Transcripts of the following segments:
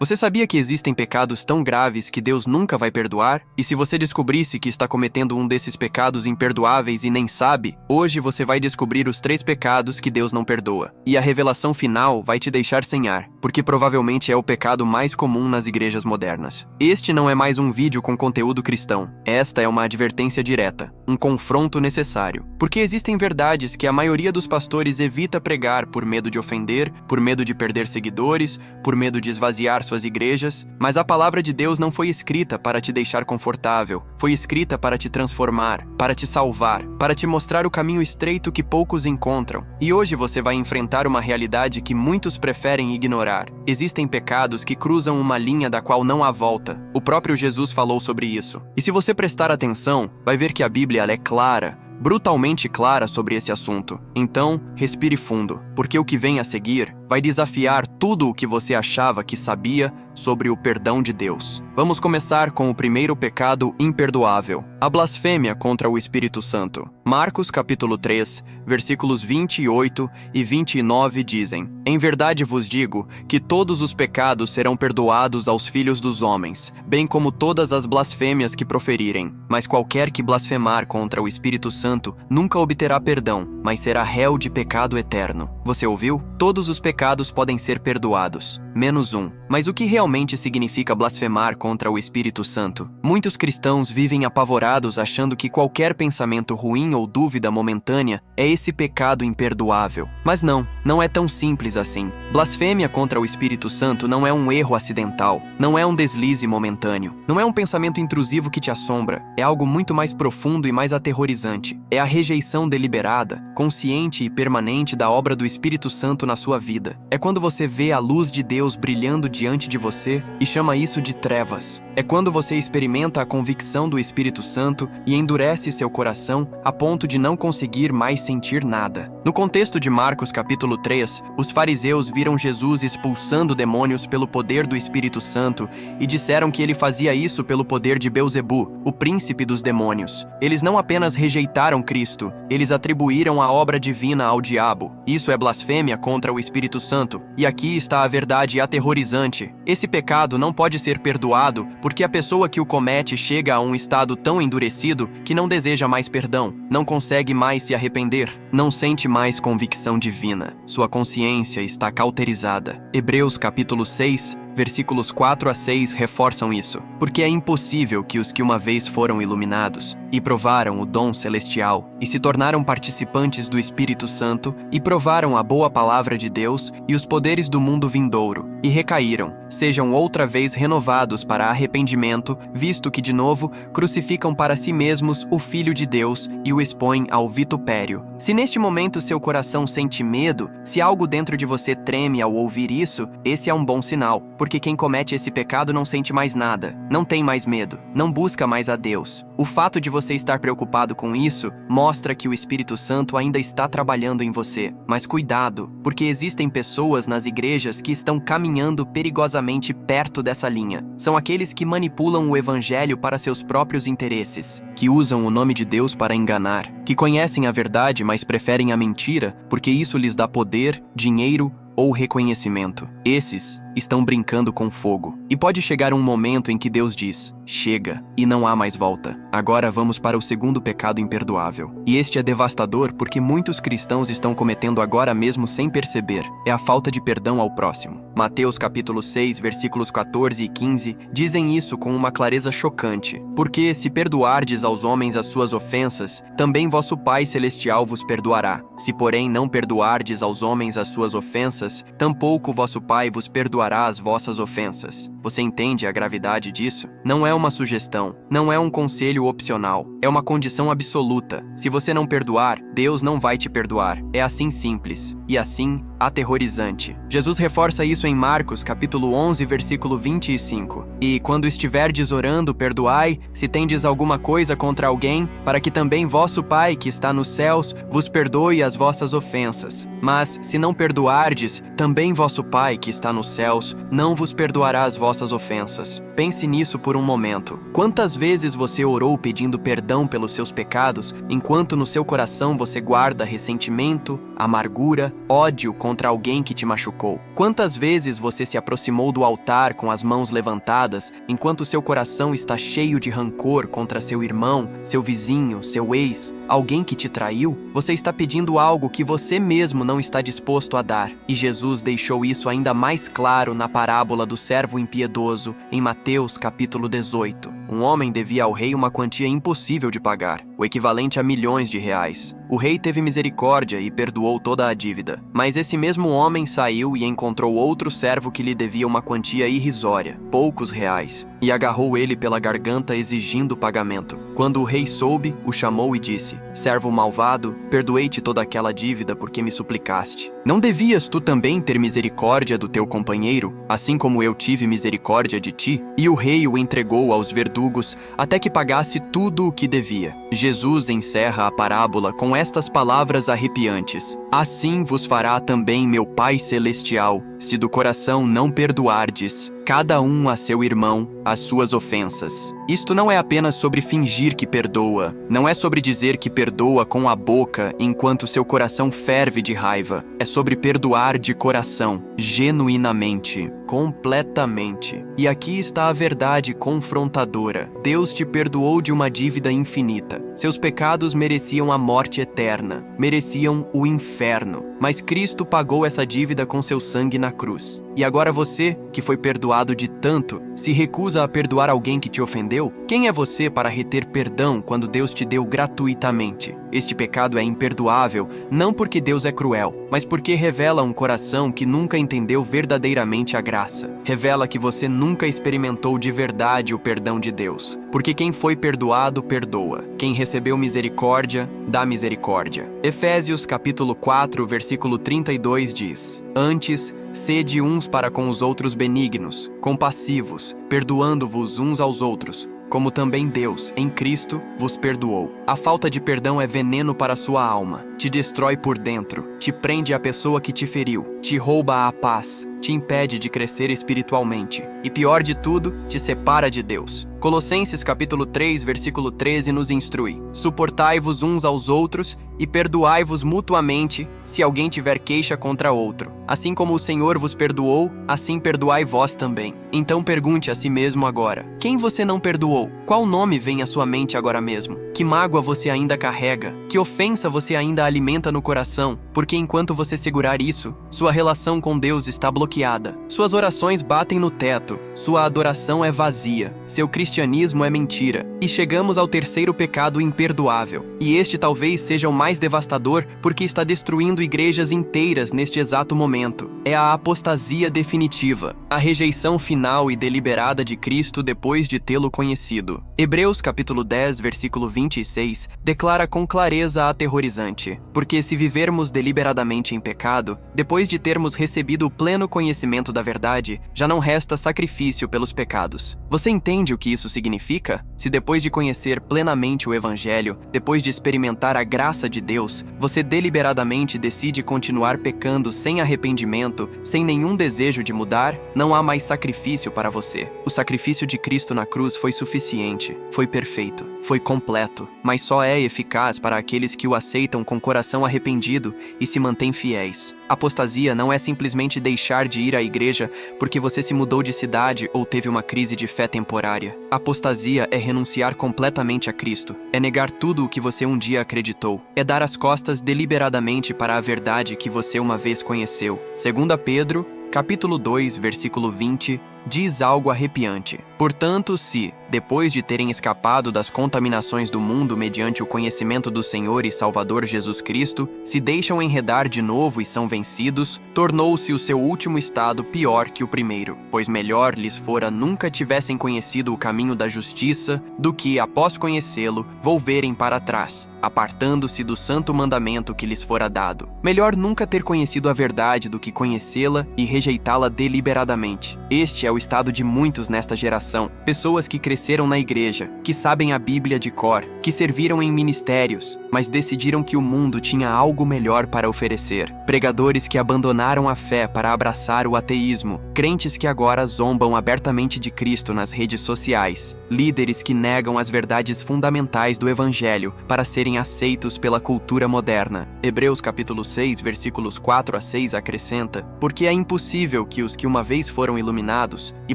Você sabia que existem pecados tão graves que Deus nunca vai perdoar? E se você descobrisse que está cometendo um desses pecados imperdoáveis e nem sabe, hoje você vai descobrir os 3 pecados que Deus não perdoa. E a revelação final vai te deixar sem ar, porque provavelmente é o pecado mais comum nas igrejas modernas. Este não é mais um vídeo com conteúdo cristão. Esta é uma advertência direta, um confronto necessário. Porque existem verdades que a maioria dos pastores evita pregar por medo de ofender, por medo de perder seguidores, por medo de esvaziar suas igrejas, mas a palavra de Deus não foi escrita para te deixar confortável, foi escrita para te transformar, para te salvar, para te mostrar o caminho estreito que poucos encontram. E hoje você vai enfrentar uma realidade que muitos preferem ignorar. Existem pecados que cruzam uma linha da qual não há volta. O próprio Jesus falou sobre isso. E se você prestar atenção, vai ver que a Bíblia é clara, brutalmente clara sobre esse assunto. Então, respire fundo, porque o que vem a seguir vai desafiar tudo o que você achava que sabia sobre o perdão de Deus. Vamos começar com o primeiro pecado imperdoável, a blasfêmia contra o Espírito Santo. Marcos capítulo 3, versículos 28 e 29 dizem: Em verdade vos digo que todos os pecados serão perdoados aos filhos dos homens, bem como todas as blasfêmias que proferirem. Mas qualquer que blasfemar contra o Espírito Santo nunca obterá perdão, mas será réu de pecado eterno. Você ouviu? Todos os pecados podem ser perdoados, menos um. Mas o que realmente significa blasfemar contra o Espírito Santo? Muitos cristãos vivem apavorados achando que qualquer pensamento ruim ou dúvida momentânea é esse pecado imperdoável. Mas não é tão simples assim. Blasfêmia contra o Espírito Santo não é um erro acidental, não é um deslize momentâneo, não é um pensamento intrusivo que te assombra, é algo muito mais profundo e mais aterrorizante. É a rejeição deliberada, consciente e permanente da obra do Espírito Santo na sua vida. É quando você vê a luz de Deus brilhando diante de você e chama isso de trevas. É quando você experimenta a convicção do Espírito Santo e endurece seu coração a ponto de não conseguir mais sentir nada. No contexto de Marcos capítulo 3, os fariseus viram Jesus expulsando demônios pelo poder do Espírito Santo e disseram que ele fazia isso pelo poder de Beelzebu, o príncipe dos demônios. Eles não apenas rejeitaram Cristo, eles atribuíram a obra divina ao diabo. Isso é blasfêmia contra o Espírito Santo. E aqui está a verdade aterrorizante. Esse pecado não pode ser perdoado porque a pessoa que o comete chega a um estado tão endurecido que não deseja mais perdão, não consegue mais se arrepender, não sente mais convicção divina. Sua consciência está cauterizada. Hebreus capítulo 6, versículos 4 a 6 reforçam isso, porque é impossível que os que uma vez foram iluminados e provaram o dom celestial e se tornaram participantes do Espírito Santo e provaram a boa palavra de Deus e os poderes do mundo vindouro e recaíram, sejam outra vez renovados para arrependimento, visto que de novo crucificam para si mesmos o Filho de Deus e o expõem ao vitupério. Se neste momento seu coração sente medo, se algo dentro de você treme ao ouvir isso, esse é um bom sinal, porque quem comete esse pecado não sente mais nada, não tem mais medo, não busca mais a Deus. O fato de você estar preocupado com isso mostra que o Espírito Santo ainda está trabalhando em você. Mas cuidado, porque existem pessoas nas igrejas que estão caminhando perigosamente perto dessa linha. São aqueles que manipulam o evangelho para seus próprios interesses, que usam o nome de Deus para enganar, que conhecem a verdade, mas preferem a mentira, porque isso lhes dá poder, dinheiro ou reconhecimento. Esses estão brincando com fogo. E pode chegar um momento em que Deus diz: chega, e não há mais volta. Agora vamos para o segundo pecado imperdoável. E este é devastador porque muitos cristãos estão cometendo agora mesmo sem perceber. É a falta de perdão ao próximo. Mateus capítulo 6, versículos 14 e 15 dizem isso com uma clareza chocante. Porque se perdoardes aos homens as suas ofensas, também vosso Pai Celestial vos perdoará. Se porém não perdoardes aos homens as suas ofensas, tampouco vosso Pai vos perdoará as vossas ofensas. Você entende a gravidade disso? Não é uma sugestão, não é um conselho opcional, é uma condição absoluta. Se você não perdoar, Deus não vai te perdoar. É assim simples, e assim aterrorizante. Jesus reforça isso em Marcos, capítulo 11, versículo 25. E quando estiverdes orando, perdoai, se tendes alguma coisa contra alguém, para que também vosso Pai, que está nos céus, vos perdoe as vossas ofensas. Mas, se não perdoardes, também vosso Pai, que está nos céus, não vos perdoará as vossas ofensas. Pense nisso por um momento. Quantas vezes você orou pedindo perdão perdão pelos seus pecados, enquanto no seu coração você guarda ressentimento, amargura, ódio contra alguém que te machucou? Quantas vezes você se aproximou do altar com as mãos levantadas, enquanto seu coração está cheio de rancor contra seu irmão, seu vizinho, seu ex, alguém que te traiu? Você está pedindo algo que você mesmo não está disposto a dar. E Jesus deixou isso ainda mais claro na parábola do servo impiedoso, em Mateus capítulo 18. Um homem devia ao rei uma quantia impossível de pagar, o equivalente a milhões de reais. O rei teve misericórdia e perdoou toda a dívida. Mas esse mesmo homem saiu e encontrou outro servo que lhe devia uma quantia irrisória, poucos reais, e agarrou ele pela garganta exigindo pagamento. Quando o rei soube, o chamou e disse: "Servo malvado, perdoei-te toda aquela dívida porque me suplicaste. Não devias tu também ter misericórdia do teu companheiro, assim como eu tive misericórdia de ti?" E o rei o entregou aos verdugos até que pagasse tudo o que devia. Jesus encerra a parábola com estas palavras arrepiantes: "Assim vos fará também meu Pai Celestial, se do coração não perdoardes cada um a seu irmão as suas ofensas." Isto não é apenas sobre fingir que perdoa, não é sobre dizer que perdoa com a boca enquanto seu coração ferve de raiva. É sobre perdoar de coração, genuinamente, completamente. E aqui está a verdade confrontadora. Deus te perdoou de uma dívida infinita. Seus pecados mereciam a morte eterna, mereciam o inferno. Mas Cristo pagou essa dívida com seu sangue na cruz. E agora você, que foi perdoado de tanto, se recusa a perdoar alguém que te ofendeu? Quem é você para reter perdão quando Deus te deu gratuitamente? Este pecado é imperdoável, não porque Deus é cruel, mas porque revela um coração que nunca entendeu verdadeiramente a graça. Revela que você nunca experimentou de verdade o perdão de Deus. Porque quem foi perdoado, perdoa. Quem recebeu misericórdia, dá misericórdia. Efésios capítulo 4, versículo 32 diz: "Antes, sede uns para com os outros benignos, compassivos, perdoando-vos uns aos outros, como também Deus, em Cristo, vos perdoou." A falta de perdão é veneno para a sua alma. Te destrói por dentro, te prende à pessoa que te feriu, te rouba a paz, te impede de crescer espiritualmente e, pior de tudo, te separa de Deus. Colossenses capítulo 3, versículo 13 nos instrui: "Suportai-vos uns aos outros e perdoai-vos mutuamente se alguém tiver queixa contra outro. Assim como o Senhor vos perdoou, assim perdoai vós também." Então pergunte a si mesmo agora: quem você não perdoou? Qual nome vem à sua mente agora mesmo? Que mágoa você ainda carrega? Que ofensa você ainda alimenta no coração? Porque enquanto você segurar isso, sua relação com Deus está bloqueada. Suas orações batem no teto, sua adoração é vazia, seu cristianismo é mentira. E chegamos ao terceiro pecado imperdoável. E este talvez seja o mais devastador porque está destruindo igrejas inteiras neste exato momento. É a apostasia definitiva, a rejeição final e deliberada de Cristo depois de tê-lo conhecido. Hebreus capítulo 10, versículo 26, declara com clareza aterrorizante: "Porque se vivermos deliberadamente em pecado, depois de termos recebido o pleno conhecimento da verdade, já não resta sacrifício pelos pecados." Você entende o que isso significa? Se depois de conhecer plenamente o Evangelho, depois de experimentar a graça de Deus, você deliberadamente decide continuar pecando sem arrependimento, sem nenhum desejo de mudar, não há mais sacrifício para você. O sacrifício de Cristo na cruz foi suficiente, foi perfeito, foi completo, mas só é eficaz para aqueles que o aceitam com coração arrependido e se mantêm fiéis. Apostasia não é simplesmente deixar de ir à igreja porque você se mudou de cidade ou teve uma crise de fé temporária. Apostasia é renunciar completamente a Cristo, é negar tudo o que você um dia acreditou, é dar as costas deliberadamente para a verdade que você uma vez conheceu. 2 Pedro, capítulo 2, versículo 20, diz algo arrepiante: "Portanto, se, depois de terem escapado das contaminações do mundo mediante o conhecimento do Senhor e Salvador Jesus Cristo, se deixam enredar de novo e são vencidos, tornou-se o seu último estado pior que o primeiro, pois melhor lhes fora nunca tivessem conhecido o caminho da justiça, do que, após conhecê-lo, volverem para trás, apartando-se do santo mandamento que lhes fora dado. Melhor nunca ter conhecido a verdade do que conhecê-la e rejeitá-la deliberadamente." Este é o estado de muitos nesta geração, pessoas que cresceram na igreja, que sabem a Bíblia de cor, que que serviram em ministérios, mas decidiram que o mundo tinha algo melhor para oferecer. Pregadores que abandonaram a fé para abraçar o ateísmo. Crentes que agora zombam abertamente de Cristo nas redes sociais. Líderes que negam as verdades fundamentais do Evangelho para serem aceitos pela cultura moderna. Hebreus capítulo 6, versículos 4 a 6 acrescenta: porque é impossível que os que uma vez foram iluminados e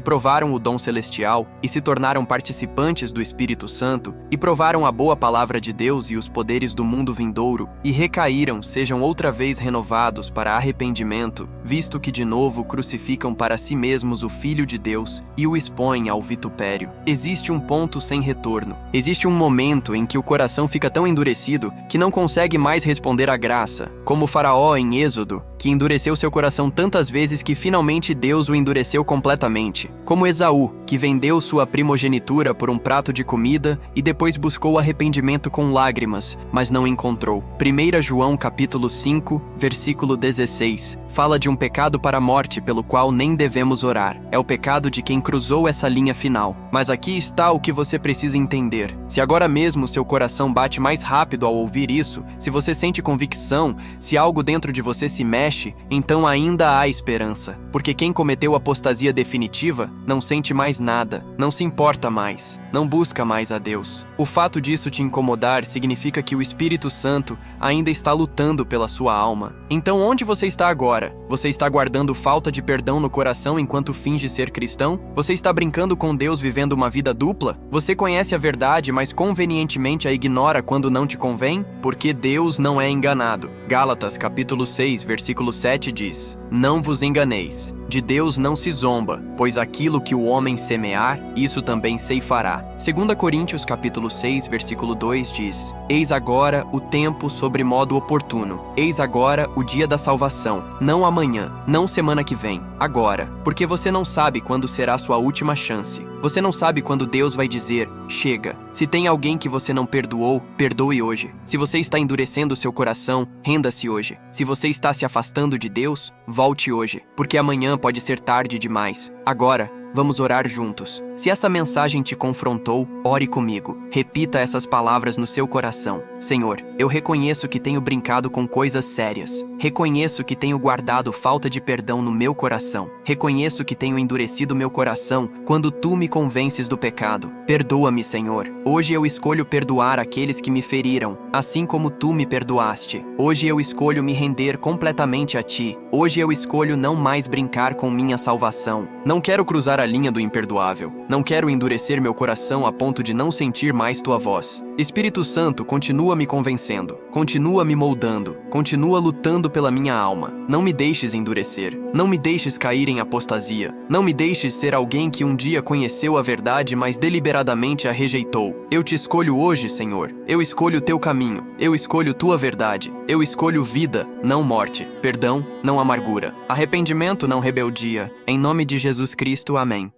provaram o dom celestial e se tornaram participantes do Espírito Santo e provaram a boa palavra de Deus e os poderes do mundo vindouro e recaíram sejam outra vez renovados para arrependimento, visto que de novo crucificam para si mesmos o Filho de Deus e o expõem ao vitupério. Existe um ponto sem retorno. Existe um momento em que o coração fica tão endurecido que não consegue mais responder à graça, como o Faraó em Êxodo, que endureceu seu coração tantas vezes que finalmente Deus o endureceu completamente. Como Esaú, que vendeu sua primogenitura por um prato de comida e depois buscou arrependimento com lágrimas, mas não encontrou. 1 João capítulo 5, versículo 16, fala de um pecado para a morte pelo qual nem devemos orar. É o pecado de quem cruzou essa linha final. Mas aqui está o que você precisa entender. Se agora mesmo seu coração bate mais rápido ao ouvir isso, se você sente convicção, se algo dentro de você se mexe, então ainda há esperança. Porque quem cometeu apostasia definitiva não sente mais nada, não se importa mais, não busca mais a Deus. O fato disso te incomodar significa que o Espírito Santo ainda está lutando pela sua alma. Então onde você está agora? Você está guardando falta de perdão no coração enquanto finge ser cristão? Você está brincando com Deus vivendo uma vida dupla? Você conhece a verdade, mas convenientemente a ignora quando não te convém? Porque Deus não é enganado. Gálatas capítulo 6, versículo 7 diz: não vos enganeis. De Deus não se zomba, pois aquilo que o homem semear, isso também ceifará. 2 Coríntios capítulo 6, versículo 2 diz: eis agora o tempo sobre modo oportuno. Eis agora o dia da salvação. Não amanhã, não semana que vem. Agora. Porque você não sabe quando será sua última chance. Você não sabe quando Deus vai dizer: chega. Se tem alguém que você não perdoou, perdoe hoje. Se você está endurecendo seu coração, renda-se hoje. Se você está se afastando de Deus, volte hoje. Porque amanhã pode ser tarde demais. Agora, vamos orar juntos. Se essa mensagem te confrontou, ore comigo. Repita essas palavras no seu coração. Senhor, eu reconheço que tenho brincado com coisas sérias. Reconheço que tenho guardado falta de perdão no meu coração. Reconheço que tenho endurecido meu coração quando tu me convences do pecado. Perdoa-me, Senhor. Hoje eu escolho perdoar aqueles que me feriram, assim como tu me perdoaste. Hoje eu escolho me render completamente a ti. Hoje eu escolho não mais brincar com minha salvação. Não quero cruzar a linha do imperdoável. Não quero endurecer meu coração a ponto de não sentir mais tua voz. Espírito Santo, continua me convencendo, continua me moldando, continua lutando pela minha alma. Não me deixes endurecer, não me deixes cair em apostasia, não me deixes ser alguém que um dia conheceu a verdade, mas deliberadamente a rejeitou. Eu te escolho hoje, Senhor. Eu escolho teu caminho, eu escolho tua verdade, eu escolho vida, não morte, perdão, não amargura, arrependimento, não rebeldia. Em nome de Jesus Cristo, amém.